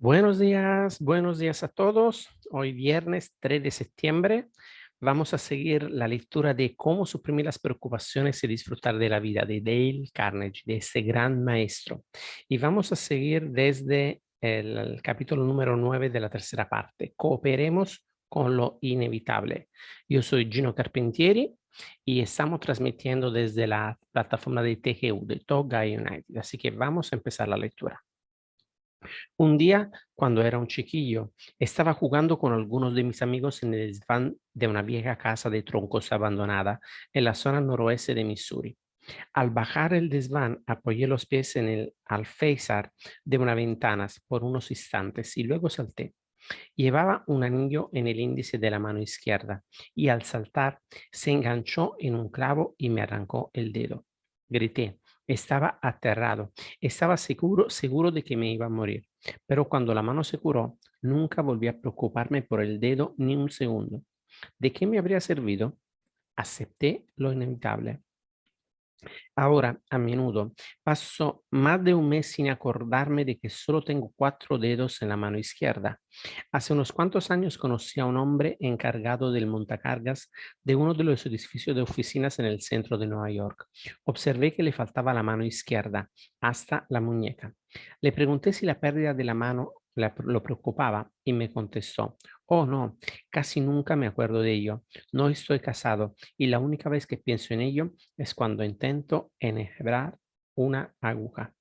Buenos días a todos. Hoy viernes 3 de septiembre vamos a seguir la lectura de Cómo suprimir las preocupaciones y disfrutar de la vida de Dale Carnegie, de este gran maestro. Y vamos a seguir desde el capítulo número 9 de la tercera parte. Cooperemos con lo inevitable. Yo soy Gino Carpentieri y estamos transmitiendo desde la plataforma de TGU, de Toga United. Así que vamos a empezar la lectura. Un día, cuando era un chiquillo, estaba jugando con algunos de mis amigos en el desván de una vieja casa de troncos abandonada en la zona noroeste de Missouri. Al bajar el desván, apoyé los pies en el alféizar de una ventana por unos instantes y luego salté. Llevaba un anillo en el índice de la mano izquierda y al saltar se enganchó en un clavo y me arrancó el dedo. Grité. Estaba aterrado. Estaba seguro de que me iba a morir. Pero cuando la mano se curó, nunca volví a preocuparme por el dedo ni un segundo. ¿De qué me habría servido? Acepté lo inevitable. Ahora, a menudo, paso más de un mes sin acordarme de que solo tengo 4 dedos en la mano izquierda. Hace unos cuantos años conocí a un hombre encargado del montacargas de uno de los edificios de oficinas en el centro de Nueva York. Observé que le faltaba la mano izquierda, hasta la muñeca. Le pregunté si la pérdida de la mano lo preocupaba y me contestó, oh no, casi nunca me acuerdo de ello. No estoy casado y la única vez que pienso en ello es cuando intento enhebrar una aguja.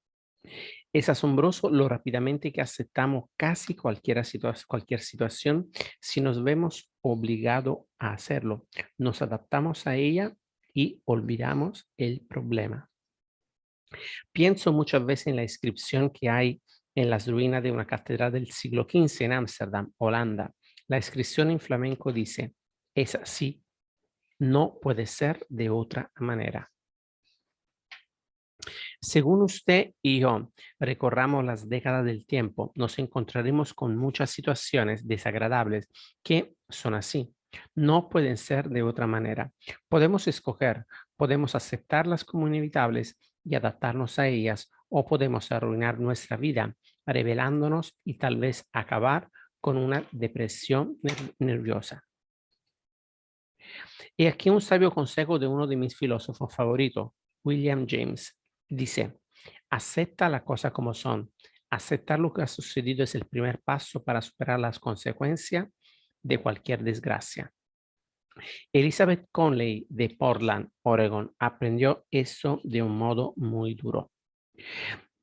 Es asombroso lo rápidamente que aceptamos casi cualquier situación si nos vemos obligados a hacerlo. Nos adaptamos a ella y olvidamos el problema. Pienso muchas veces en la inscripción que hay en las ruinas de una catedral del siglo XV en Ámsterdam, Holanda. La inscripción en flamenco dice, es así, no puede ser de otra manera. Según usted y yo recorramos las décadas del tiempo, nos encontraremos con muchas situaciones desagradables que son así. No pueden ser de otra manera. Podemos escoger, podemos aceptarlas como inevitables y adaptarnos a ellas, o podemos arruinar nuestra vida, revelándonos y tal vez acabar con una depresión nerviosa. Y aquí un sabio consejo de uno de mis filósofos favoritos, William James. Dice, acepta las cosas como son. Aceptar lo que ha sucedido es el primer paso para superar las consecuencias de cualquier desgracia. Elizabeth Conley de Portland, Oregon, aprendió eso de un modo muy duro.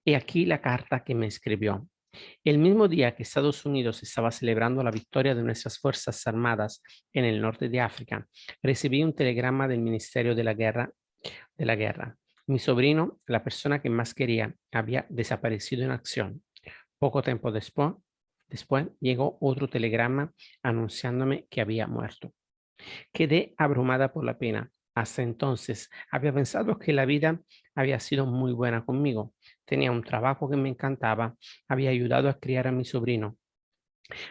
Y aquí la carta que me escribió. El mismo día que Estados Unidos estaba celebrando la victoria de nuestras Fuerzas Armadas en el norte de África, recibí un telegrama del Ministerio de la Guerra. Mi sobrino, la persona que más quería, había desaparecido en acción. Poco tiempo después llegó otro telegrama anunciándome que había muerto. Quedé abrumada por la pena. Hasta entonces había pensado que la vida había sido muy buena conmigo. Tenía un trabajo que me encantaba, había ayudado a criar a mi sobrino.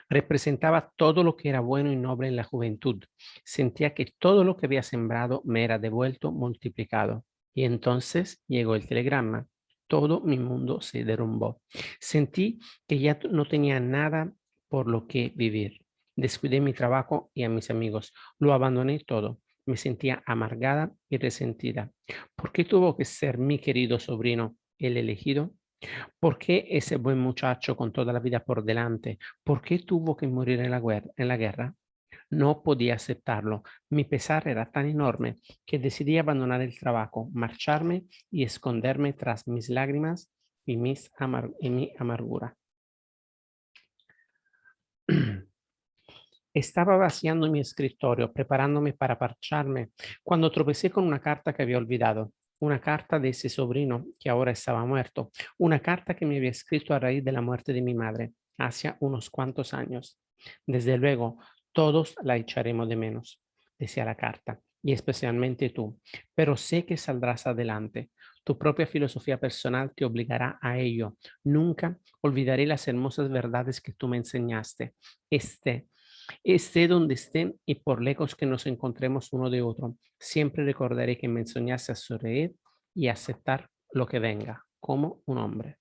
Representaba todo lo que era bueno y noble en la juventud. Sentía que todo lo que había sembrado me era devuelto multiplicado. Y entonces llegó el telegrama. Todo mi mundo se derrumbó. Sentí que ya no tenía nada por lo que vivir. Descuidé mi trabajo y a mis amigos. Lo abandoné todo. Me sentía amargada y resentida. ¿Por qué tuvo que ser mi querido sobrino el elegido? ¿Por qué ese buen muchacho con toda la vida por delante? ¿Por qué tuvo que morir en la guerra? No podía aceptarlo. Mi pesar era tan enorme que decidí abandonar el trabajo, marcharme y esconderme tras mis lágrimas y mi amargura. Estaba vaciando mi escritorio, preparándome para parcharme, cuando tropecé con una carta que había olvidado. Una carta de ese sobrino que ahora estaba muerto. Una carta que me había escrito a raíz de la muerte de mi madre, hace unos cuantos años. Desde luego, todos la echaremos de menos, decía la carta, y especialmente tú. Pero sé que saldrás adelante. Tu propia filosofía personal te obligará a ello. Nunca olvidaré las hermosas verdades que tú me enseñaste. Esté donde esté y por lejos que nos encontremos uno de otro, siempre recordaré que me enseñaste a sonreír y a aceptar lo que venga, como un hombre.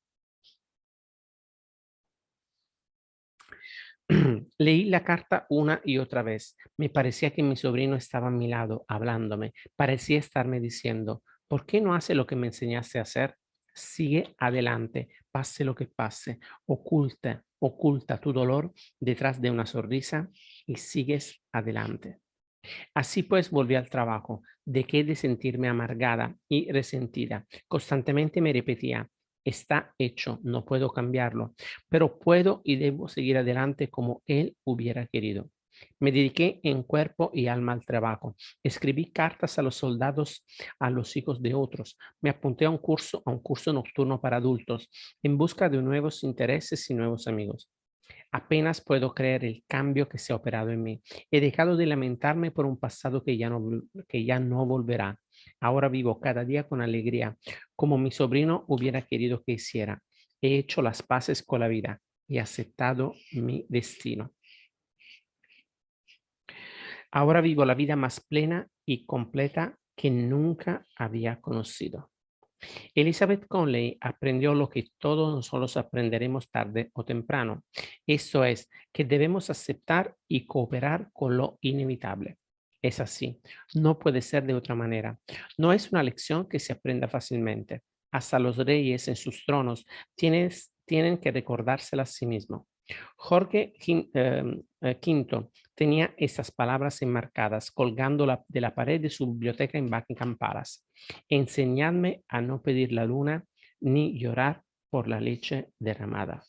Leí la carta una y otra vez. Me parecía que mi sobrino estaba a mi lado, hablándome. Parecía estarme diciendo, ¿por qué no hace lo que me enseñaste a hacer? Sigue adelante, pase lo que pase. Oculta tu dolor detrás de una sonrisa y sigues adelante. Así pues volví al trabajo. Dejé de sentirme amargada y resentida. Constantemente me repetía, está hecho, no puedo cambiarlo, pero puedo y debo seguir adelante como él hubiera querido. Me dediqué en cuerpo y alma al trabajo. Escribí cartas a los soldados, a los hijos de otros. Me apunté a un curso nocturno para adultos, en busca de nuevos intereses y nuevos amigos. Apenas puedo creer el cambio que se ha operado en mí. He dejado de lamentarme por un pasado que ya no volverá. Ahora vivo cada día con alegría, como mi sobrino hubiera querido que hiciera. He hecho las paces con la vida y aceptado mi destino. Ahora vivo la vida más plena y completa que nunca había conocido. Elizabeth Conley aprendió lo que todos nosotros aprenderemos tarde o temprano. Eso es, que debemos aceptar y cooperar con lo inevitable. Es así, no puede ser de otra manera. No es una lección que se aprenda fácilmente. Hasta los reyes en sus tronos tienen que recordársela a sí mismos. Jorge V tenía estas palabras enmarcadas colgando de la pared de su biblioteca en Buckingham Palace. Enseñadme a no pedir la luna ni llorar por la leche derramada.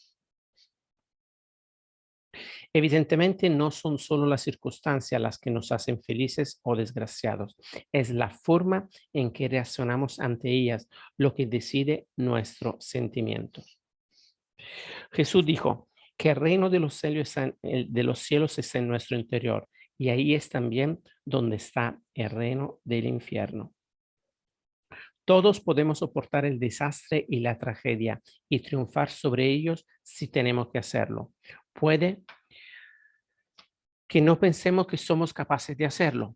Evidentemente no son solo las circunstancias las que nos hacen felices o desgraciados, es la forma en que reaccionamos ante ellas lo que decide nuestro sentimiento. Jesús dijo que el reino de los cielos está en nuestro interior y ahí es también donde está el reino del infierno. Todos podemos soportar el desastre y la tragedia y triunfar sobre ellos si tenemos que hacerlo. Puede que no pensemos que somos capaces de hacerlo,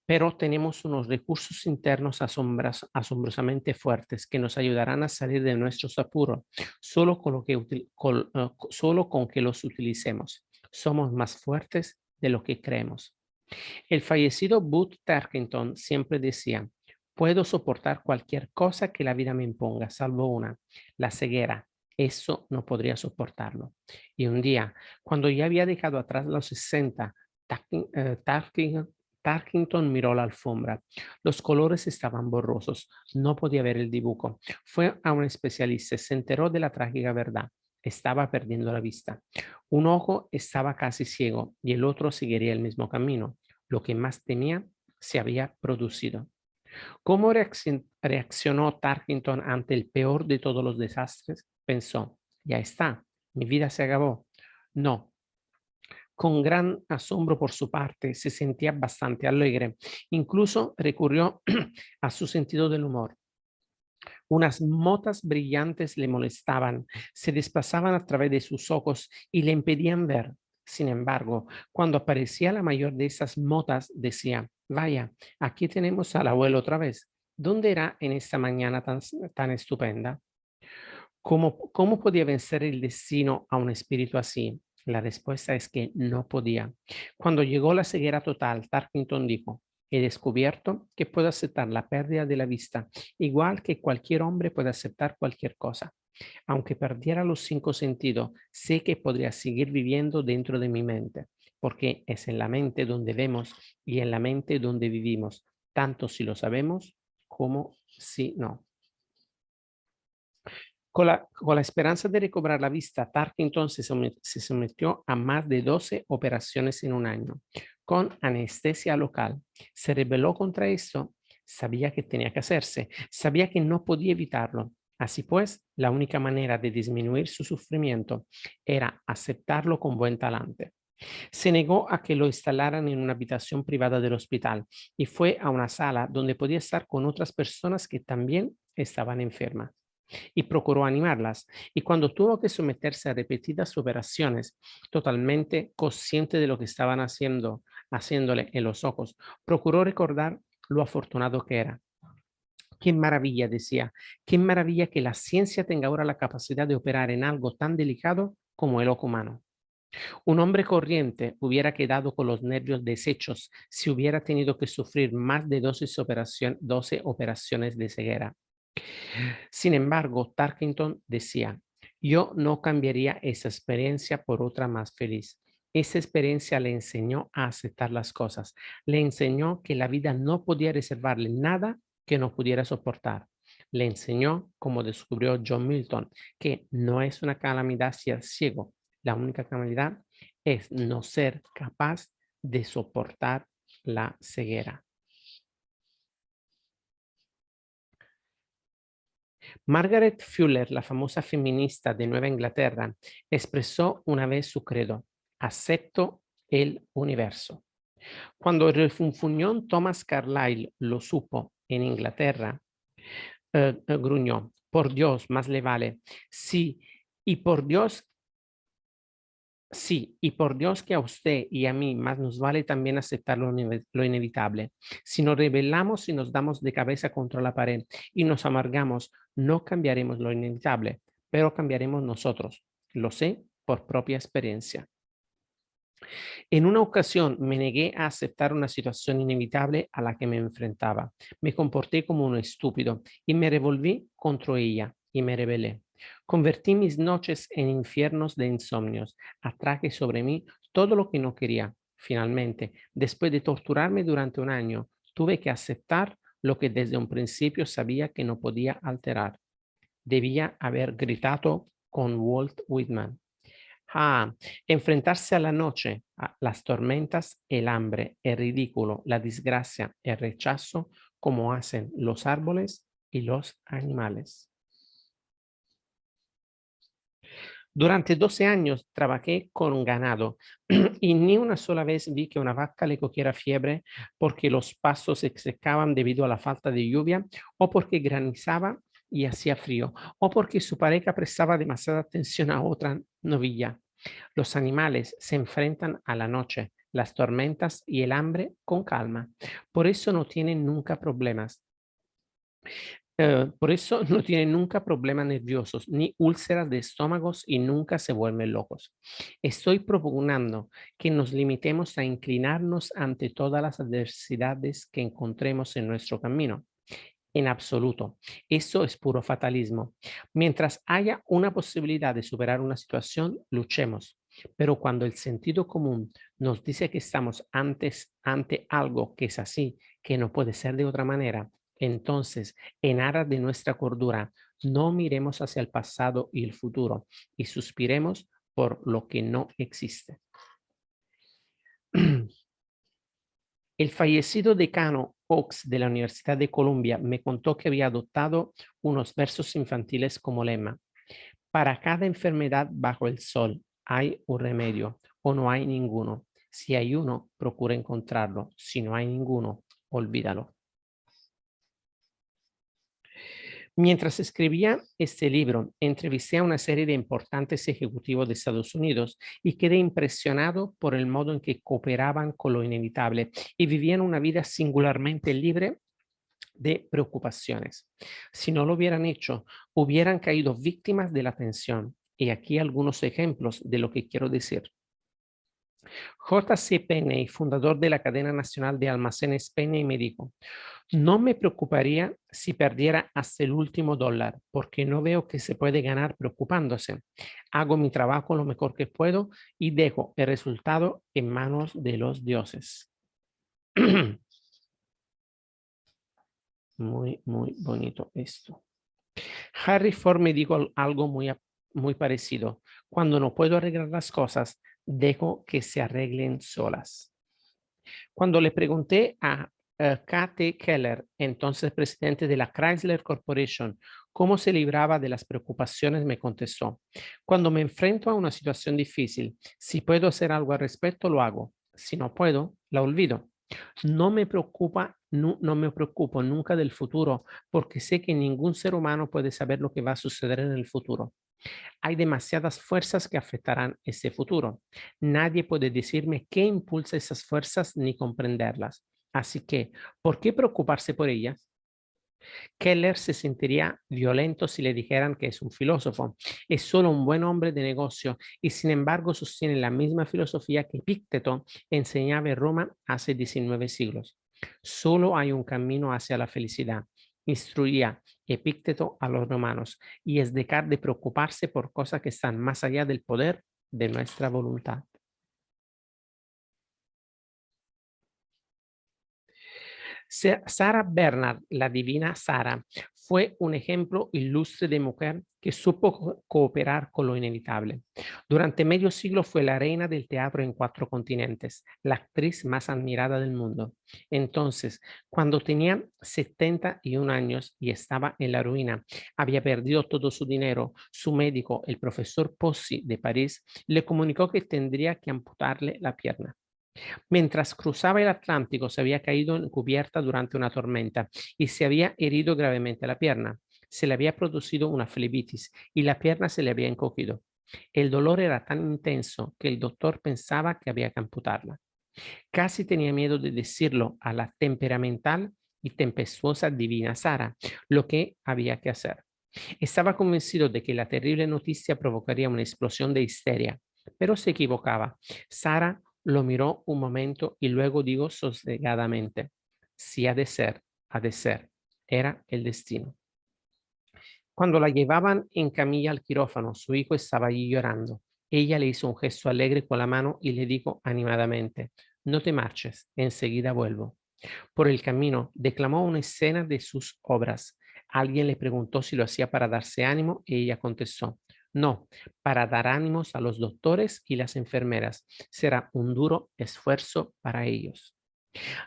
pero tenemos unos recursos internos asombrosamente fuertes que nos ayudarán a salir de nuestros apuros solo solo con que los utilicemos. Somos más fuertes de lo que creemos. El fallecido Booth Tarkington siempre decía, puedo soportar cualquier cosa que la vida me imponga, salvo una, la ceguera. Eso no podría soportarlo. Y un día, cuando ya había dejado atrás los 60, Tarkington miró la alfombra. Los colores estaban borrosos. No podía ver el dibujo. Fue a un especialista. Se enteró de la trágica verdad. Estaba perdiendo la vista. Un ojo estaba casi ciego y el otro seguiría el mismo camino. Lo que más temía se había producido. ¿Cómo reaccionó Tarkington ante el peor de todos los desastres? Pensó, ya está, mi vida se acabó. No. Con gran asombro por su parte, se sentía bastante alegre. Incluso recurrió a su sentido del humor. Unas motas brillantes le molestaban, se desplazaban a través de sus ojos y le impedían ver. Sin embargo, cuando aparecía la mayor de esas motas, decía, vaya, aquí tenemos al abuelo otra vez. ¿Dónde era en esta mañana tan estupenda? ¿Cómo podía vencer el destino a un espíritu así? La respuesta es que no podía. Cuando llegó la ceguera total, Tarkington dijo, he descubierto que puedo aceptar la pérdida de la vista, igual que cualquier hombre puede aceptar cualquier cosa. Aunque perdiera los 5 sentidos, sé que podría seguir viviendo dentro de mi mente, porque es en la mente donde vemos y en la mente donde vivimos, tanto si lo sabemos como si no. Con la esperanza de recobrar la vista, Tarkington se sometió a más de 12 operaciones en un año, con anestesia local. Se rebeló contra esto, sabía que tenía que hacerse, sabía que no podía evitarlo. Así pues, la única manera de disminuir su sufrimiento era aceptarlo con buen talante. Se negó a que lo instalaran en una habitación privada del hospital y fue a una sala donde podía estar con otras personas que también estaban enfermas y procuró animarlas. Y cuando tuvo que someterse a repetidas operaciones, totalmente consciente de lo que estaban haciéndole en los ojos, procuró recordar lo afortunado que era. Qué maravilla, decía, qué maravilla que la ciencia tenga ahora la capacidad de operar en algo tan delicado como el ojo humano. Un hombre corriente hubiera quedado con los nervios deshechos si hubiera tenido que sufrir más de 12 operaciones de ceguera. Sin embargo, Tarkington decía, yo no cambiaría esa experiencia por otra más feliz. Esa experiencia le enseñó a aceptar las cosas, le enseñó que la vida no podía reservarle nada que no pudiera soportar. Le enseñó, como descubrió John Milton, que no es una calamidad ser ciego. La única calamidad es no ser capaz de soportar la ceguera. Margaret Fuller, la famosa feminista de Nueva Inglaterra, expresó una vez su credo: acepto el universo. Cuando el refunfuñón Thomas Carlyle lo supo en Inglaterra, gruñó: por Dios, más le vale. Sí, y por Dios, sí, y por Dios que a usted y a mí más nos vale también aceptar lo inevitable. Si nos rebelamos y nos damos de cabeza contra la pared y nos amargamos, no cambiaremos lo inevitable, pero cambiaremos nosotros. Lo sé por propia experiencia. En una ocasión me negué a aceptar una situación inevitable a la que me enfrentaba. Me comporté como un estúpido y me revolví contra ella y me rebelé. Convertí mis noches en infiernos de insomnios. Atraje sobre mí todo lo que no quería. Finalmente, después de torturarme durante un año, tuve que aceptar lo que desde un principio sabía que no podía alterar. Debía haber gritado con Walt Whitman. Ah, enfrentarse a la noche, a las tormentas, el hambre, el ridículo, la desgracia, el rechazo, como hacen los árboles y los animales. Durante 12 años trabajé con ganado y ni una sola vez vi que una vaca le cogiera fiebre porque los pastos se secaban debido a la falta de lluvia o porque granizaba y hacía frío o porque su pareja prestaba demasiada atención a otra novilla. Los animales se enfrentan a la noche, las tormentas y el hambre con calma. Por eso no tienen nunca problemas. Por eso no tienen nunca problemas nerviosos ni úlceras de estómagos y nunca se vuelven locos. Estoy propugnando que nos limitemos a inclinarnos ante todas las adversidades que encontremos en nuestro camino. En absoluto. Eso es puro fatalismo. Mientras haya una posibilidad de superar una situación, luchemos. Pero cuando el sentido común nos dice que estamos ante algo que es así, que no puede ser de otra manera, entonces, en aras de nuestra cordura, no miremos hacia el pasado y el futuro y suspiremos por lo que no existe. El fallecido decano Oaks de la Universidad de Columbia me contó que había adoptado unos versos infantiles como lema: para cada enfermedad bajo el sol hay un remedio o no hay ninguno. Si hay uno, procura encontrarlo. Si no hay ninguno, olvídalo. Mientras escribía este libro, entrevisté a una serie de importantes ejecutivos de Estados Unidos y quedé impresionado por el modo en que cooperaban con lo inevitable y vivían una vida singularmente libre de preocupaciones. Si no lo hubieran hecho, hubieran caído víctimas de la tensión. Y aquí algunos ejemplos de lo que quiero decir. J.C. Penney, fundador de la cadena nacional de almacenes Penney, me dijo: no me preocuparía si perdiera hasta el último dólar, porque no veo que se puede ganar preocupándose. Hago mi trabajo lo mejor que puedo y dejo el resultado en manos de los dioses. Muy, muy bonito esto. Harry Ford me dijo algo muy parecido. Cuando no puedo arreglar las cosas, dejo que se arreglen solas. Cuando le pregunté a K.T. Keller, entonces presidente de la Chrysler Corporation, cómo se libraba de las preocupaciones, me contestó: cuando me enfrento a una situación difícil, si puedo hacer algo al respecto, lo hago. Si no puedo, la olvido. No me preocupa, no me preocupo nunca del futuro porque sé que ningún ser humano puede saber lo que va a suceder en el futuro. Hay demasiadas fuerzas que afectarán ese futuro. Nadie puede decirme qué impulsa esas fuerzas ni comprenderlas. Así que, ¿por qué preocuparse por ellas? Keller se sentiría violento si le dijeran que es un filósofo. Es solo un buen hombre de negocio y sin embargo sostiene la misma filosofía que Epicteto enseñaba en Roma hace 19 siglos. Solo hay un camino hacia la felicidad. Instruía Epicteto a los romanos y es dejar de preocuparse por cosas que están más allá del poder de nuestra voluntad. Sarah Bernard, la divina Sara, fue un ejemplo ilustre de mujer que supo cooperar con lo inevitable. Durante medio siglo fue la reina del teatro en 4 continentes, la actriz más admirada del mundo. Entonces, cuando tenía 71 años y estaba en la ruina, había perdido todo su dinero, su médico, el profesor Pozzi de París, le comunicó que tendría que amputarle la pierna. Mientras cruzaba el Atlántico, se había caído en cubierta durante una tormenta y se había herido gravemente la pierna. Se le había producido una flebitis y la pierna se le había encogido. El dolor era tan intenso que el doctor pensaba que había que amputarla. Casi tenía miedo de decirlo a la temperamental y tempestuosa divina Sara, lo que había que hacer. Estaba convencido de que la terrible noticia provocaría una explosión de histeria, pero se equivocaba. Sara lo miró un momento y luego dijo sosegadamente, si ha de ser, ha de ser. Era el destino. Cuando la llevaban en camilla al quirófano, su hijo estaba allí llorando. Ella le hizo un gesto alegre con la mano y le dijo animadamente, no te marches, enseguida vuelvo. Por el camino, declamó una escena de sus obras. Alguien le preguntó si lo hacía para darse ánimo y ella contestó, no, para dar ánimos a los doctores y las enfermeras. Será un duro esfuerzo para ellos.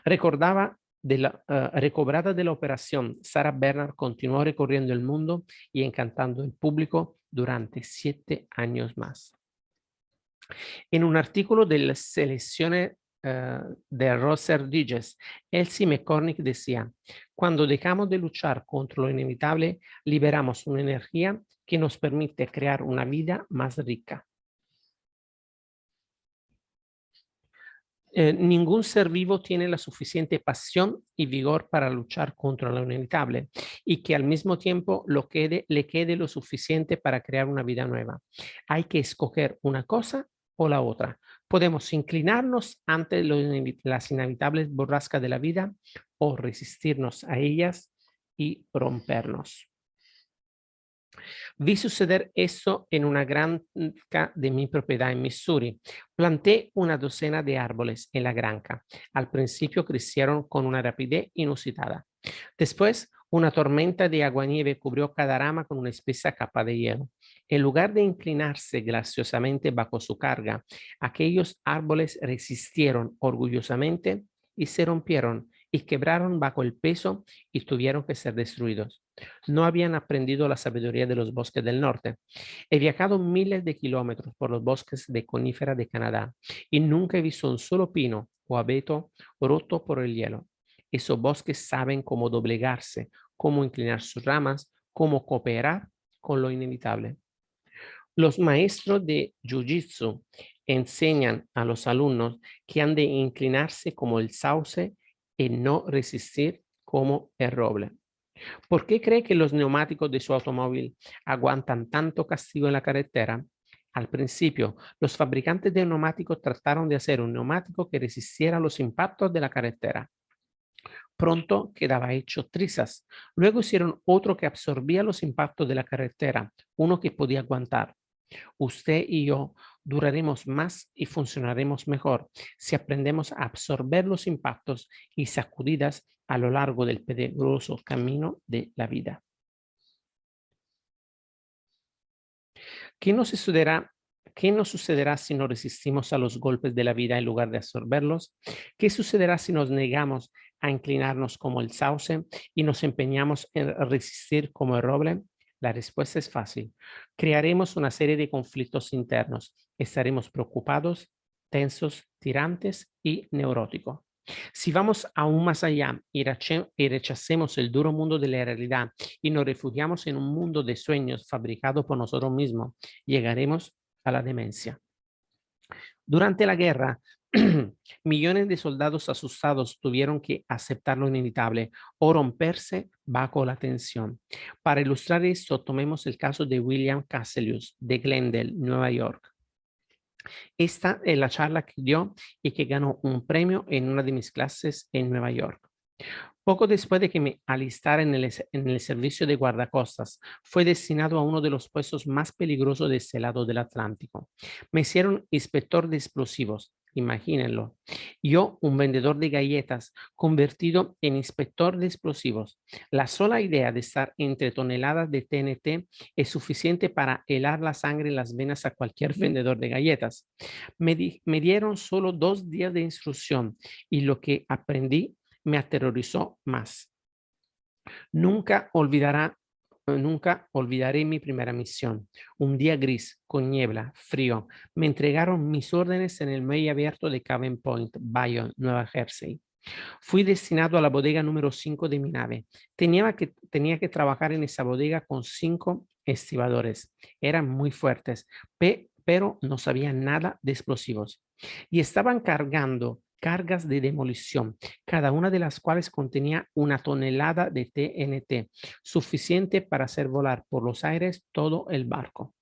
Recobrada de la operación, Sarah Bernard continuó recorriendo el mundo y encantando al público durante 7 años más. En un artículo de la selección de Rosser Digest, Elsie McCormick decía, cuando dejamos de luchar contra lo inevitable, liberamos una energía que nos permite crear una vida más rica. Ningún ser vivo tiene la suficiente pasión y vigor para luchar contra lo inevitable y que al mismo tiempo le quede lo suficiente para crear una vida nueva. Hay que escoger una cosa o la otra. Podemos inclinarnos ante las inevitables borrascas de la vida o resistirnos a ellas y rompernos. Vi suceder eso en una granja de mi propiedad en Missouri. Planté una docena de árboles en la granja. Al principio crecieron con una rapidez inusitada. Después, una tormenta de aguanieve cubrió cada rama con una espesa capa de hielo. En lugar de inclinarse graciosamente bajo su carga, aquellos árboles resistieron orgullosamente y se rompieron y quebraron bajo el peso y tuvieron que ser destruidos. No habían aprendido la sabiduría de los bosques del norte. He viajado miles de kilómetros por los bosques de conífera de Canadá y nunca he visto un solo pino o abeto roto por el hielo. Esos bosques saben cómo doblegarse, cómo inclinar sus ramas, cómo cooperar con lo inevitable. Los maestros de Jiu-Jitsu enseñan a los alumnos que han de inclinarse como el sauce y no resistir como el roble. ¿Por qué cree que los neumáticos de su automóvil aguantan tanto castigo en la carretera? Al principio, los fabricantes de neumáticos trataron de hacer un neumático que resistiera los impactos de la carretera. Pronto quedaba hecho trizas. Luego hicieron otro que absorbía los impactos de la carretera, uno que podía aguantar. Usted y yo duraremos más y funcionaremos mejor si aprendemos a absorber los impactos y sacudidas a lo largo del peligroso camino de la vida. ¿Qué nos sucederá? ¿Qué nos sucederá si nos resistimos a los golpes de la vida en lugar de absorberlos? ¿Qué sucederá si nos negamos a inclinarnos como el sauce y nos empeñamos en resistir como el roble? La respuesta es fácil. Crearemos una serie de conflictos internos. Estaremos preocupados, tensos, tirantes y neuróticos. Si vamos aún más allá y rechacemos el duro mundo de la realidad y nos refugiamos en un mundo de sueños fabricado por nosotros mismos, llegaremos a la demencia. Durante la guerra, Millones de soldados asustados tuvieron que aceptar lo inevitable o romperse bajo la tensión. Para ilustrar esto, tomemos el caso de William Casselius de Glendale, Nueva York. Esta es la charla que dio y que ganó un premio en una de mis clases en Nueva York. Poco después de que me alistara en el servicio de guardacostas, fue destinado a uno de los puestos más peligrosos de este lado del Atlántico. Me hicieron inspector de explosivos, imagínenlo. Yo, un vendedor de galletas, convertido en inspector de explosivos. La sola idea de estar entre toneladas de TNT es suficiente para helar la sangre en las venas a cualquier vendedor de galletas. Me dieron solo 2 días de instrucción y lo que aprendí me aterrorizó más. Nunca olvidaré mi primera misión. Un día gris, con niebla, frío. Me entregaron mis órdenes en el muelle abierto de Caven Point, Bayonne, Nueva Jersey. Fui destinado a la bodega número 5 de mi nave. Tenía que trabajar en esa bodega con 5 estibadores. Eran muy fuertes, pero no sabían nada de explosivos. Y estaban cargando cargas de demolición, cada una de las cuales contenía 1 tonelada de TNT, suficiente para hacer volar por los aires todo el barco.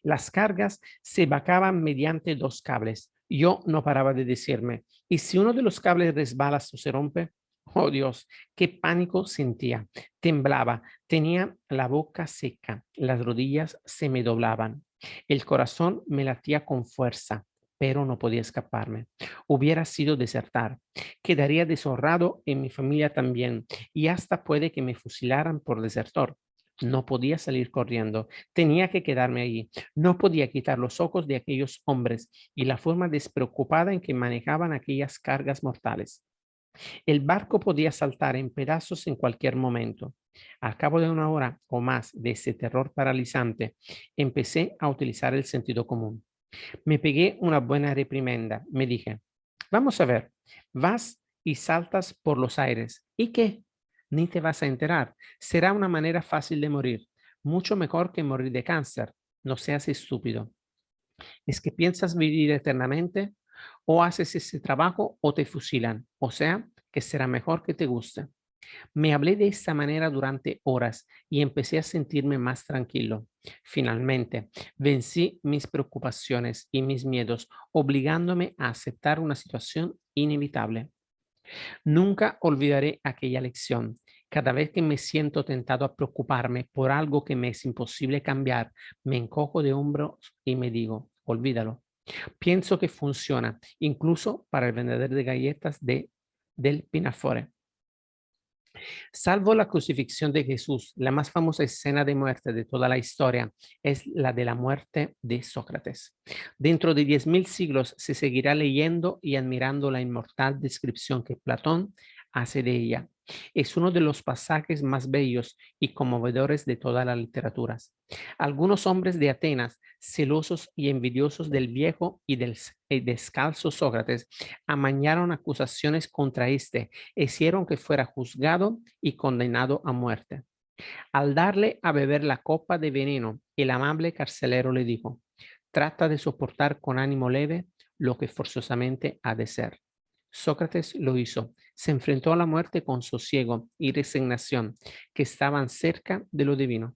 Las cargas se vacaban mediante 2 cables. Yo no paraba de decirme, ¿y si uno de los cables resbala o se rompe? Oh Dios, qué pánico sentía. Temblaba, tenía la boca seca, las rodillas se me doblaban. El corazón me latía con fuerza, pero no podía escaparme. Hubiera sido desertar. Quedaría deshonrado en mi familia también, y hasta puede que me fusilaran por desertor. No podía salir corriendo, tenía que quedarme allí. No podía quitar los ojos de aquellos hombres y la forma despreocupada en que manejaban aquellas cargas mortales. El barco podía saltar en pedazos en cualquier momento. Al cabo de 1 hora o más de ese terror paralizante, empecé a utilizar el sentido común. Me pegué una buena reprimenda. Me dije, vamos a ver, vas y saltas por los aires. ¿Y qué? Ni te vas a enterar. Será una manera fácil de morir. Mucho mejor que morir de cáncer. No seas estúpido. ¿Es que piensas vivir eternamente? O haces ese trabajo o te fusilan. O sea, que será mejor que te guste. Me hablé de esta manera durante horas y empecé a sentirme más tranquilo. Finalmente, vencí mis preocupaciones y mis miedos, obligándome a aceptar una situación inevitable. Nunca olvidaré aquella lección. Cada vez que me siento tentado a preocuparme por algo que me es imposible cambiar, me encojo de hombros y me digo, olvídalo. Pienso que funciona, incluso para el vendedor de galletas del Pinafore. Salvo la crucifixión de Jesús, la más famosa escena de muerte de toda la historia es la de la muerte de Sócrates. Dentro de 10.000 siglos se seguirá leyendo y admirando la inmortal descripción que Platón hace de ella. Es uno de los pasajes más bellos y conmovedores de todas las literaturas. Algunos hombres de Atenas, celosos y envidiosos del viejo y del descalzo Sócrates, amañaron acusaciones contra este, hicieron que fuera juzgado y condenado a muerte. Al darle a beber la copa de veneno, el amable carcelero le dijo, trata de soportar con ánimo leve lo que forzosamente ha de ser. Sócrates lo hizo. Se enfrentó a la muerte con sosiego y resignación, que estaban cerca de lo divino.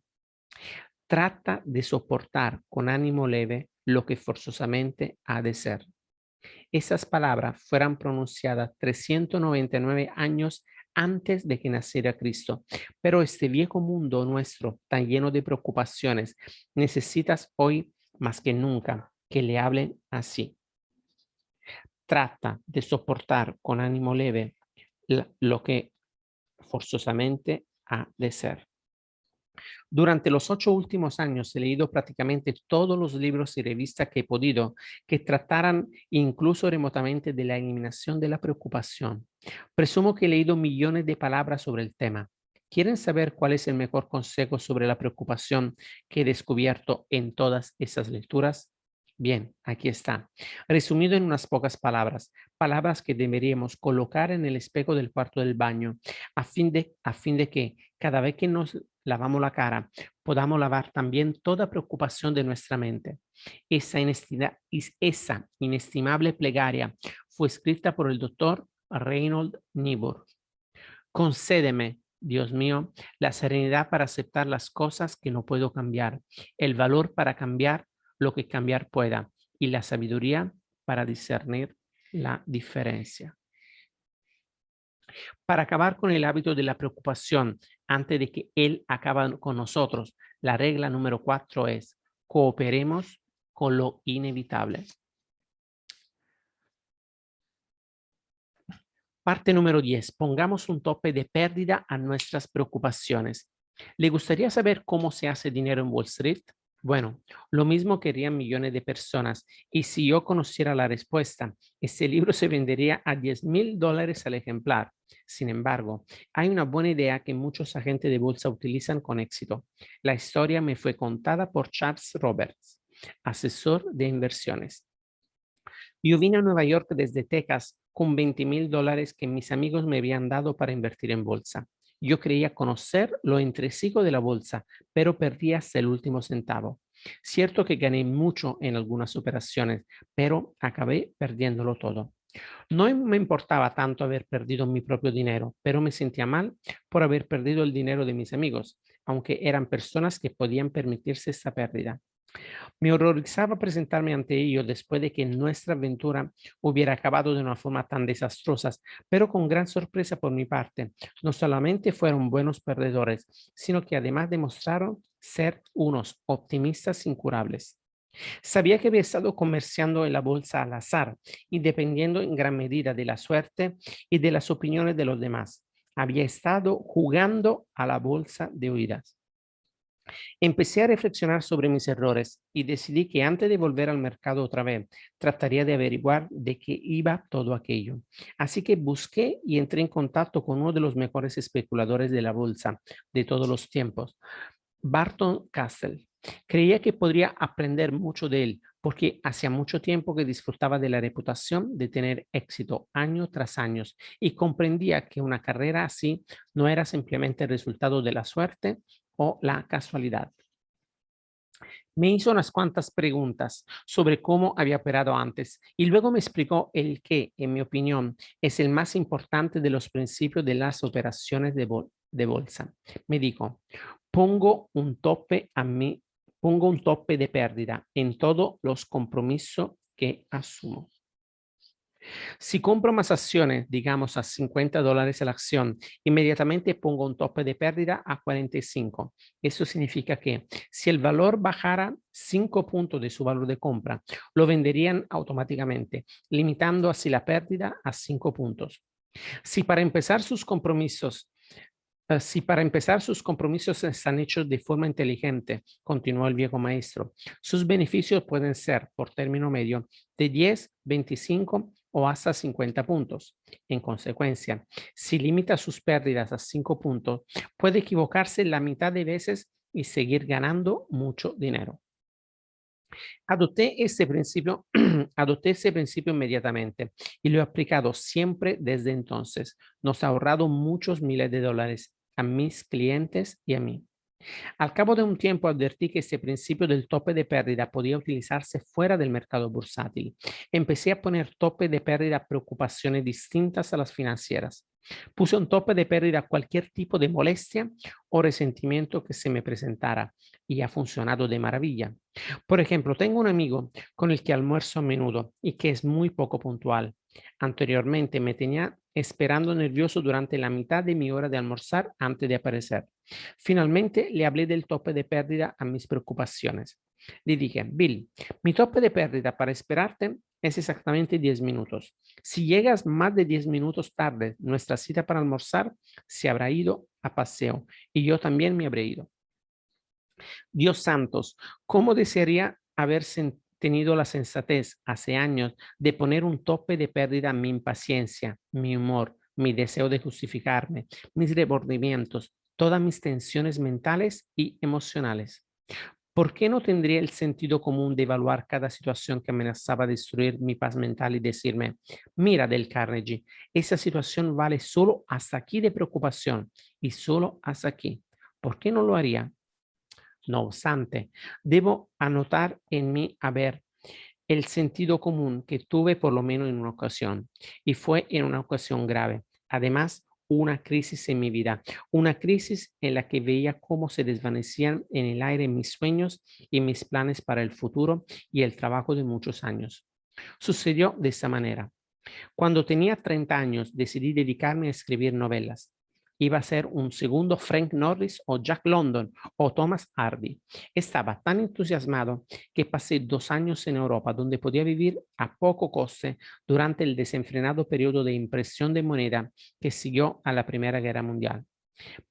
Trata de soportar con ánimo leve lo que forzosamente ha de ser. Esas palabras fueron pronunciadas 399 años antes de que naciera Cristo. Pero este viejo mundo nuestro, tan lleno de preocupaciones, necesitas hoy más que nunca que le hablen así. Trata de soportar con ánimo leve lo que forzosamente ha de ser. Durante los 8 últimos años he leído prácticamente todos los libros y revistas que he podido que trataran incluso remotamente de la eliminación de la preocupación. Presumo que he leído millones de palabras sobre el tema. ¿Quieren saber cuál es el mejor consejo sobre la preocupación que he descubierto en todas esas lecturas? Bien, aquí está. Resumido en unas pocas palabras, palabras que deberíamos colocar en el espejo del cuarto del baño, a fin de que cada vez que nos lavamos la cara, podamos lavar también toda preocupación de nuestra mente. Esa inestimable plegaria fue escrita por el doctor Reinhold Niebuhr. Concédeme, Dios mío, la serenidad para aceptar las cosas que no puedo cambiar, el valor para cambiar lo que cambiar pueda y la sabiduría para discernir la diferencia. Para acabar con el hábito de la preocupación antes de que él acabe con nosotros, la regla número 4 es: cooperemos con lo inevitable. Parte número 10. Pongamos un tope de pérdida a nuestras preocupaciones. ¿Le gustaría saber cómo se hace dinero en Wall Street? Bueno, lo mismo querían millones de personas, y si yo conociera la respuesta, ese libro se vendería a $10,000 al ejemplar. Sin embargo, hay una buena idea que muchos agentes de bolsa utilizan con éxito. La historia me fue contada por Charles Roberts, asesor de inversiones. Yo vine a Nueva York desde Texas con $20,000 que mis amigos me habían dado para invertir en bolsa. Yo creía conocer lo intrínseco de la bolsa, pero perdí hasta el último centavo. Cierto que gané mucho en algunas operaciones, pero acabé perdiéndolo todo. No me importaba tanto haber perdido mi propio dinero, pero me sentía mal por haber perdido el dinero de mis amigos, aunque eran personas que podían permitirse esta pérdida. Me horrorizaba presentarme ante ellos después de que nuestra aventura hubiera acabado de una forma tan desastrosa, pero con gran sorpresa por mi parte. No solamente fueron buenos perdedores, sino que además demostraron ser unos optimistas incurables. Sabía que había estado comerciando en la bolsa al azar y dependiendo en gran medida de la suerte y de las opiniones de los demás. Había estado jugando a la bolsa de oídas. Empecé a reflexionar sobre mis errores y decidí que antes de volver al mercado otra vez, trataría de averiguar de qué iba todo aquello. Así que busqué y entré en contacto con uno de los mejores especuladores de la bolsa de todos los tiempos, Barton Castle. Creía que podría aprender mucho de él porque hacía mucho tiempo que disfrutaba de la reputación de tener éxito año tras año y comprendía que una carrera así no era simplemente el resultado de la suerte o la casualidad. Me hizo unas cuantas preguntas sobre cómo había operado antes y luego me explicó el que, en mi opinión, es el más importante de los principios de las operaciones de bolsa. Me dijo: pongo un tope de pérdida en todos los compromisos que asumo. Si compro más acciones, digamos a $50 a la acción, inmediatamente pongo un tope de pérdida a 45. Eso significa que si el valor bajara 5 puntos de su valor de compra, lo venderían automáticamente, limitando así la pérdida a 5 puntos. Si para empezar sus compromisos están hechos de forma inteligente, continuó el viejo maestro, sus beneficios pueden ser, por término medio, de 10, 25 o hasta 50 puntos. En consecuencia, si limita sus pérdidas a 5 puntos, puede equivocarse la mitad de veces y seguir ganando mucho dinero. Adopté ese principio, adopté ese principio inmediatamente y lo he aplicado siempre desde entonces. Nos ha ahorrado muchos miles de dólares a mis clientes y a mí. Al cabo de un tiempo advertí que este principio del tope de pérdida podía utilizarse fuera del mercado bursátil. Empecé a poner tope de pérdida a preocupaciones distintas a las financieras. Puse un tope de pérdida a cualquier tipo de molestia o resentimiento que se me presentara y ha funcionado de maravilla. Por ejemplo, tengo un amigo con el que almuerzo a menudo y que es muy poco puntual. Anteriormente me tenía esperando nervioso durante la mitad de mi hora de almorzar antes de aparecer. Finalmente le hablé del tope de pérdida a mis preocupaciones. Le dije: Bill, mi tope de pérdida para esperarte es exactamente 10 minutos. Si llegas más de 10 minutos tarde, nuestra cita para almorzar se habrá ido a paseo y yo también me habré ido. Dios santos, ¿cómo desearía haber tenido la sensatez hace años de poner un tope de pérdida a mi impaciencia, mi humor, mi deseo de justificarme, mis remordimientos, todas mis tensiones mentales y emocionales? ¿Por qué no tendría el sentido común de evaluar cada situación que amenazaba destruir mi paz mental y decirme: mira, Del Carnegie, esa situación vale solo hasta aquí de preocupación y solo hasta aquí? ¿Por qué no lo haría? No obstante, debo anotar en mi haber el sentido común que tuve por lo menos en una ocasión, y fue en una ocasión grave. Además, una crisis en mi vida, una crisis en la que veía cómo se desvanecían en el aire mis sueños y mis planes para el futuro y el trabajo de muchos años. Sucedió de esta manera. Cuando tenía 30 años, decidí dedicarme a escribir novelas. Iba a ser un segundo Frank Norris o Jack London o Thomas Hardy. Estaba tan entusiasmado que pasé 2 años en Europa, donde podía vivir a poco coste durante el desenfrenado periodo de impresión de moneda que siguió a la Primera Guerra Mundial.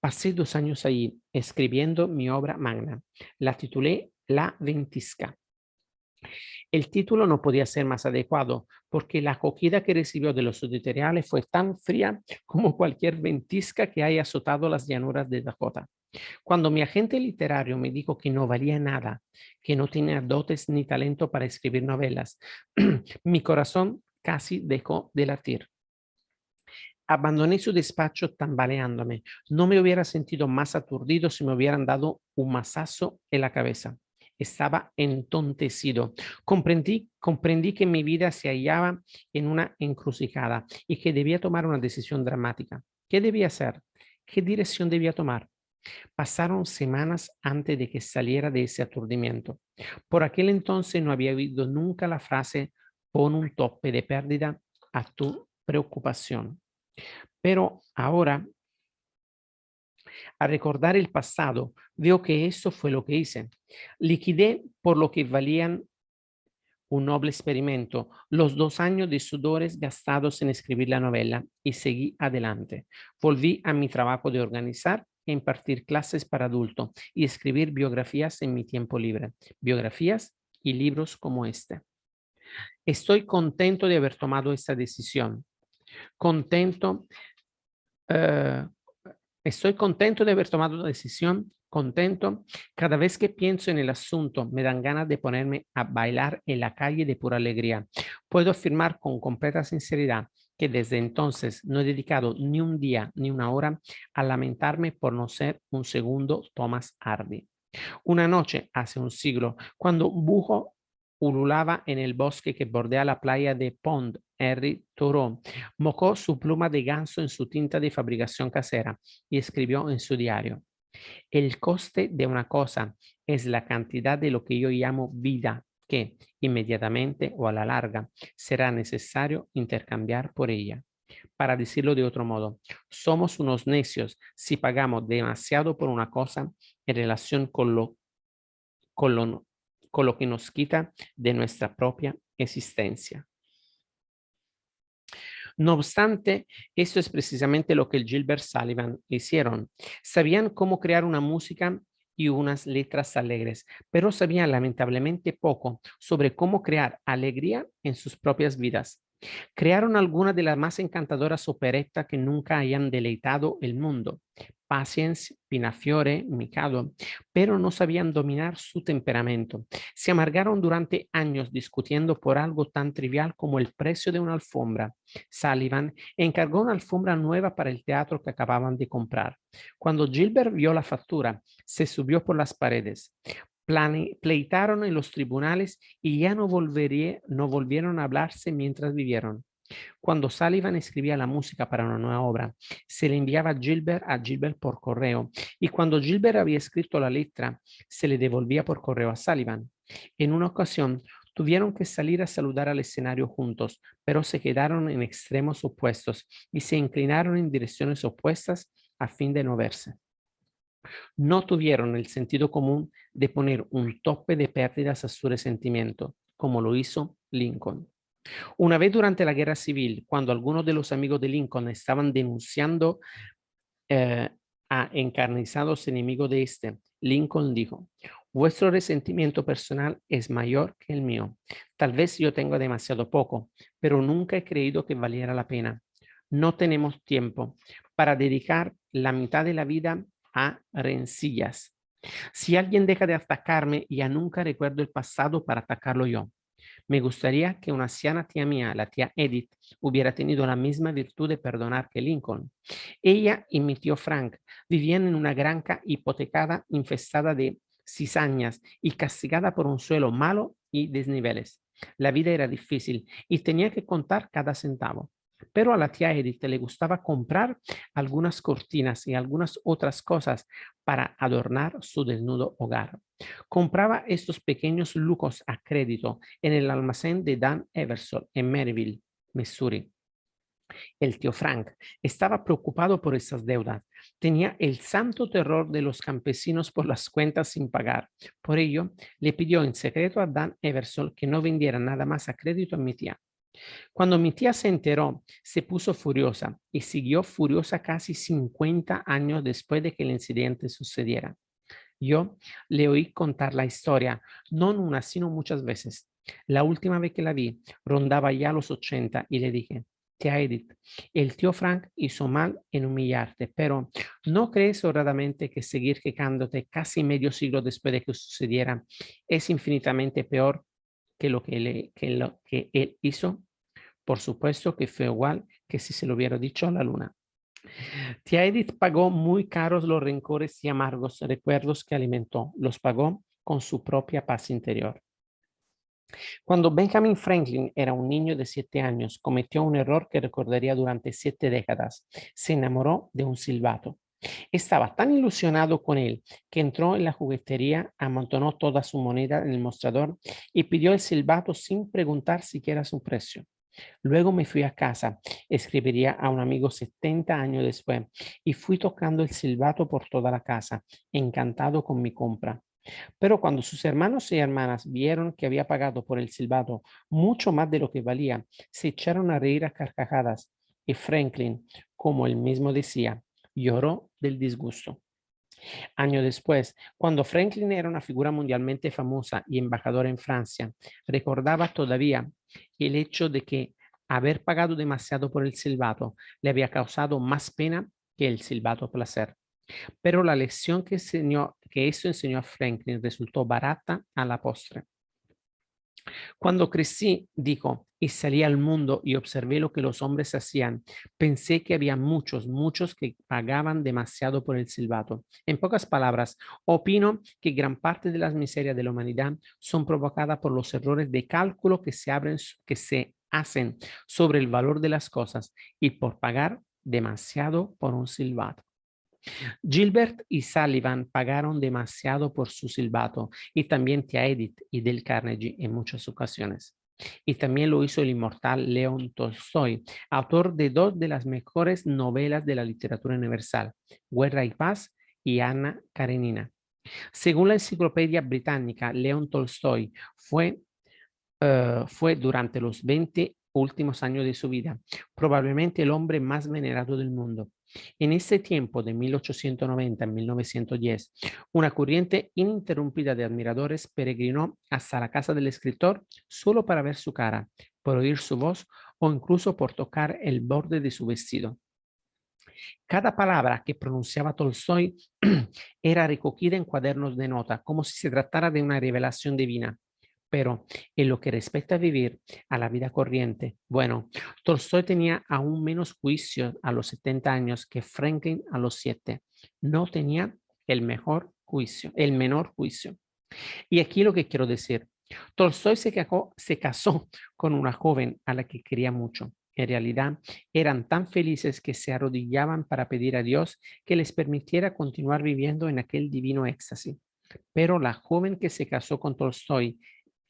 Pasé 2 años allí escribiendo mi obra magna. La titulé La Ventisca. El título no podía ser más adecuado porque la acogida que recibió de los editoriales fue tan fría como cualquier ventisca que haya azotado las llanuras de Dakota. Cuando mi agente literario me dijo que no valía nada, que no tenía dotes ni talento para escribir novelas, mi corazón casi dejó de latir. Abandoné su despacho tambaleándome. No me hubiera sentido más aturdido si me hubieran dado un mazazo en la cabeza. Estaba entontecido. Comprendí que mi vida se hallaba en una encrucijada y que debía tomar una decisión dramática. ¿Qué debía hacer? ¿Qué dirección debía tomar? Pasaron semanas antes de que saliera de ese aturdimiento. Por aquel entonces no había oído nunca la frase pon un tope de pérdida a tu preocupación. Pero ahora, al recordar el pasado, veo que eso fue lo que hice. Liquidé por lo que valían un noble experimento, los 2 años de sudores gastados en escribir la novela y seguí adelante. Volví a mi trabajo de organizar e impartir clases para adultos y escribir biografías en mi tiempo libre, biografías y libros como este. Estoy contento de haber tomado esta decisión, contento eh, estoy contento de haber tomado la decisión, contento. Cada vez que pienso en el asunto, me dan ganas de ponerme a bailar en la calle de pura alegría. Puedo afirmar con completa sinceridad que desde entonces no he dedicado ni un día ni una hora a lamentarme por no ser un segundo Thomas Hardy. Una noche, hace un siglo, cuando un búho ululaba en el bosque que bordea la playa de Pont, Henry Thoreau mojó su pluma de ganso en su tinta de fabricación casera y escribió en su diario: el coste de una cosa es la cantidad de lo que yo llamo vida que inmediatamente o a la larga será necesario intercambiar por ella. Para decirlo de otro modo, somos unos necios si pagamos demasiado por una cosa en relación con lo, con lo que nos quita de nuestra propia existencia. No obstante, eso es precisamente lo que el Gilbert Sullivan hicieron. Sabían cómo crear una música y unas letras alegres, pero sabían lamentablemente poco sobre cómo crear alegría en sus propias vidas. Crearon algunas de las más encantadoras operetas que nunca hayan deleitado el mundo, Patience, Pinafiore, Mikado, pero no sabían dominar su temperamento. Se amargaron durante años discutiendo por algo tan trivial como el precio de una alfombra. Sullivan encargó una alfombra nueva para el teatro que acababan de comprar. Cuando Gilbert vio la factura, se subió por las paredes. Pleitaron en los tribunales y ya no volvieron a hablarse mientras vivieron. Cuando Sullivan escribía la música para una nueva obra, se le enviaba a Gilbert por correo, y cuando Gilbert había escrito la letra, se le devolvía por correo a Sullivan. En una ocasión, tuvieron que salir a saludar al escenario juntos, pero se quedaron en extremos opuestos y se inclinaron en direcciones opuestas a fin de no verse. No tuvieron el sentido común de poner un tope de pérdidas a su resentimiento, como lo hizo Lincoln. Una vez durante la guerra civil, cuando algunos de los amigos de Lincoln estaban denunciando eh, a encarnizados enemigos de este, Lincoln dijo: vuestro resentimiento personal es mayor que el mío. Tal vez yo tenga demasiado poco, pero nunca he creído que valiera la pena. No tenemos tiempo para dedicar la mitad de la vida a rencillas. Si alguien deja de atacarme, ya nunca recuerdo el pasado para atacarlo yo. Me gustaría que una anciana tía mía, la tía Edith, hubiera tenido la misma virtud de perdonar que Lincoln. Ella y mi tío Frank vivían en una granja hipotecada infestada de cizañas y castigada por un suelo malo y desniveles. La vida era difícil y tenía que contar cada centavo. Pero a la tía Edith le gustaba comprar algunas cortinas y algunas otras cosas para adornar su desnudo hogar. Compraba estos pequeños lucos a crédito en el almacén de Dan Eversole en Maryville, Missouri. El tío Frank estaba preocupado por esas deudas. Tenía el santo terror de los campesinos por las cuentas sin pagar. Por ello, le pidió en secreto a Dan Eversole que no vendiera nada más a crédito a mi tía. Cuando mi tía se enteró, se puso furiosa y siguió furiosa casi 50 años después de que el incidente sucediera. Yo le oí contar la historia, no una, sino muchas veces. La última vez que la vi, rondaba ya los 80 y le dije, tía Edith, el tío Frank hizo mal en humillarte, pero ¿no crees honradamente que seguir quejándote casi medio siglo después de que sucediera es infinitamente peor que lo que él hizo? Por supuesto que fue igual que si se lo hubiera dicho a la luna. Tía Edith pagó muy caros los rencores y amargos recuerdos que alimentó. Los pagó con su propia paz interior. Cuando Benjamin Franklin era un niño de 7 años, cometió un error que recordaría durante 7 décadas. Se enamoró de un silbato. Estaba tan ilusionado con él que entró en la juguetería, amontonó toda su moneda en el mostrador y pidió el silbato sin preguntar siquiera su precio. Luego me fui a casa, escribiría a un amigo 70 años después, y fui tocando el silbato por toda la casa, encantado con mi compra. Pero cuando sus hermanos y hermanas vieron que había pagado por el silbato mucho más de lo que valía, se echaron a reír a carcajadas y Franklin, como él mismo decía, lloró del disgusto. Años después, cuando Franklin era una figura mundialmente famosa y embajador en Francia, recordaba todavía el hecho de que haber pagado demasiado por el silbato le había causado más pena que el silbato placer. Pero la lección que eso enseñó a Franklin resultó barata a la postre. Cuando crecí, dijo, y salí al mundo y observé lo que los hombres hacían, pensé que había muchos que pagaban demasiado por el silbato. En pocas palabras, opino que gran parte de las miserias de la humanidad son provocadas por los errores de cálculo que se hacen sobre el valor de las cosas y por pagar demasiado por un silbato. Gilbert y Sullivan pagaron demasiado por su silbato y también tía Edith y Dale Carnegie en muchas ocasiones. Y también lo hizo el inmortal León Tolstoy, autor de 2 de las mejores novelas de la literatura universal, Guerra y Paz y Ana Karenina. Según la enciclopedia británica, León Tolstoy fue durante los 20 últimos años de su vida probablemente el hombre más venerado del mundo. En ese tiempo, de 1890 a 1910, una corriente ininterrumpida de admiradores peregrinó hasta la casa del escritor solo para ver su cara, por oír su voz o incluso por tocar el borde de su vestido. Cada palabra que pronunciaba Tolstoy era recogida en cuadernos de nota, como si se tratara de una revelación divina. Pero en lo que respecta a vivir a la vida corriente, bueno, Tolstoy tenía aún menos juicio a los 70 años que Franklin a los 7. No tenía el menor juicio. Y aquí lo que quiero decir, Tolstoy se casó con una joven a la que quería mucho. En realidad, eran tan felices que se arrodillaban para pedir a Dios que les permitiera continuar viviendo en aquel divino éxtasis. Pero la joven que se casó con Tolstoy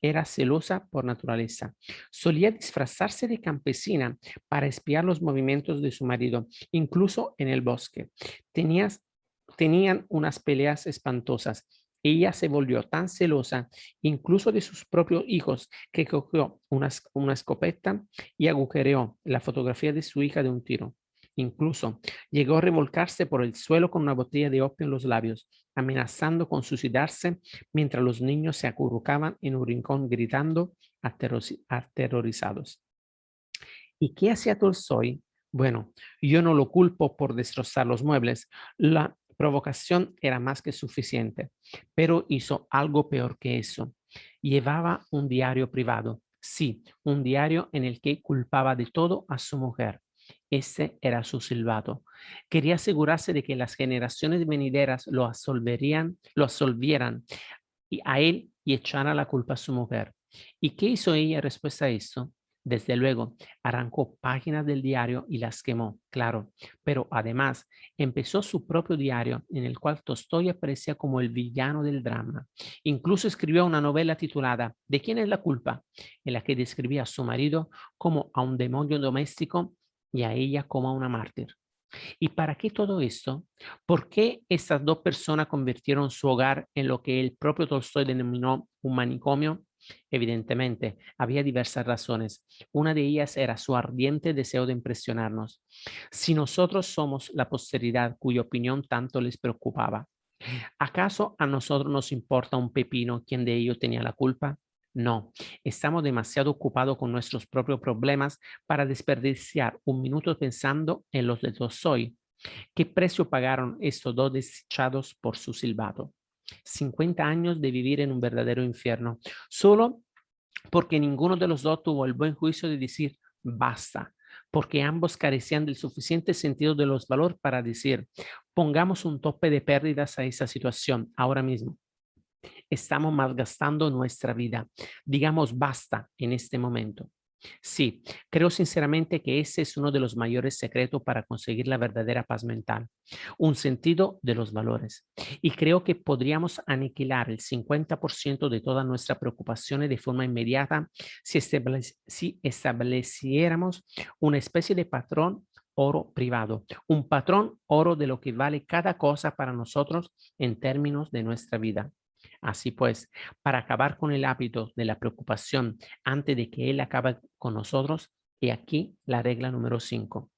era celosa por naturaleza. Solía disfrazarse de campesina para espiar los movimientos de su marido, incluso en el bosque. Tenían unas peleas espantosas. Ella se volvió tan celosa, incluso de sus propios hijos, que cogió una escopeta y agujereó la fotografía de su hija de un tiro. Incluso llegó a revolcarse por el suelo con una botella de opio en los labios, amenazando con suicidarse mientras los niños se acurrucaban en un rincón gritando aterrorizados. ¿Y qué hacía Tolstoy? Bueno, yo no lo culpo por destrozar los muebles. La provocación era más que suficiente, pero hizo algo peor que eso. Llevaba un diario privado. Sí, un diario en el que culpaba de todo a su mujer. Ese era su silbato. Quería asegurarse de que las generaciones venideras lo absolvieran y a él y echara la culpa a su mujer. ¿Y qué hizo ella en respuesta a esto? Desde luego, arrancó páginas del diario y las quemó, claro, pero además empezó su propio diario en el cual Tolstói aparecía como el villano del drama. Incluso escribió una novela titulada ¿De quién es la culpa?, en la que describía a su marido como a un demonio doméstico y a ella como a una mártir. ¿Y para qué todo esto? ¿Por qué estas dos personas convirtieron su hogar en lo que el propio Tolstoy denominó un manicomio? Evidentemente, había diversas razones. Una de ellas era su ardiente deseo de impresionarnos. Si nosotros somos la posteridad cuya opinión tanto les preocupaba, ¿acaso a nosotros nos importa un pepino quién de ellos tenía la culpa? No, estamos demasiado ocupados con nuestros propios problemas para desperdiciar un minuto pensando en los de Tolstoy. ¿Qué precio pagaron estos dos desdichados por su silbato? 50 años de vivir en un verdadero infierno, solo porque ninguno de los dos tuvo el buen juicio de decir basta, porque ambos carecían del suficiente sentido de los valores para decir, pongamos un tope de pérdidas a esa situación ahora mismo. Estamos malgastando nuestra vida. Digamos basta en este momento. Sí, creo sinceramente que ese es uno de los mayores secretos para conseguir la verdadera paz mental, un sentido de los valores. Y creo que podríamos aniquilar el 50% de todas nuestras preocupaciones de forma inmediata si estableciéramos una especie de patrón oro privado, un patrón oro de lo que vale cada cosa para nosotros en términos de nuestra vida. Así pues, para acabar con el hábito de la preocupación antes de que él acabe con nosotros, y aquí la regla número 5.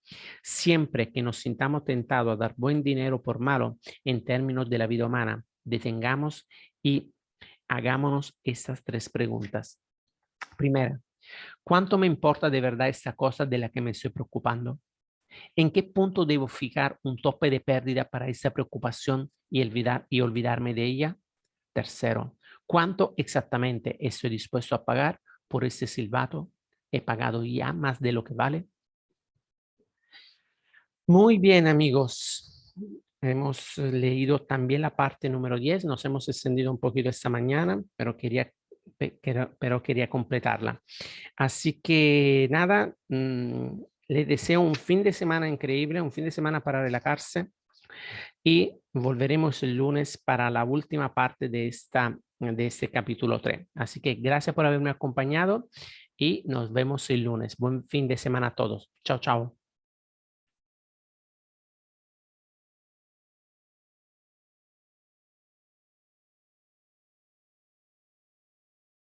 Siempre que nos sintamos tentados a dar buen dinero por malo en términos de la vida humana, detengamos y hagámonos estas 3 preguntas. Primera, ¿cuánto me importa de verdad esta cosa de la que me estoy preocupando? ¿En qué punto debo fijar un tope de pérdida para esa preocupación y olvidarme de ella? Tercero, ¿cuánto exactamente estoy dispuesto a pagar por este silbato? ¿He pagado ya más de lo que vale? Muy bien, amigos. Hemos leído también la parte número 10. Nos hemos extendido un poquito esta mañana, pero quería completarla. Así que nada, les deseo un fin de semana increíble, un fin de semana para relajarse y volveremos el lunes para la última parte de este capítulo 3. Así que gracias por haberme acompañado y nos vemos el lunes. Buen fin de semana a todos. Chao, chao.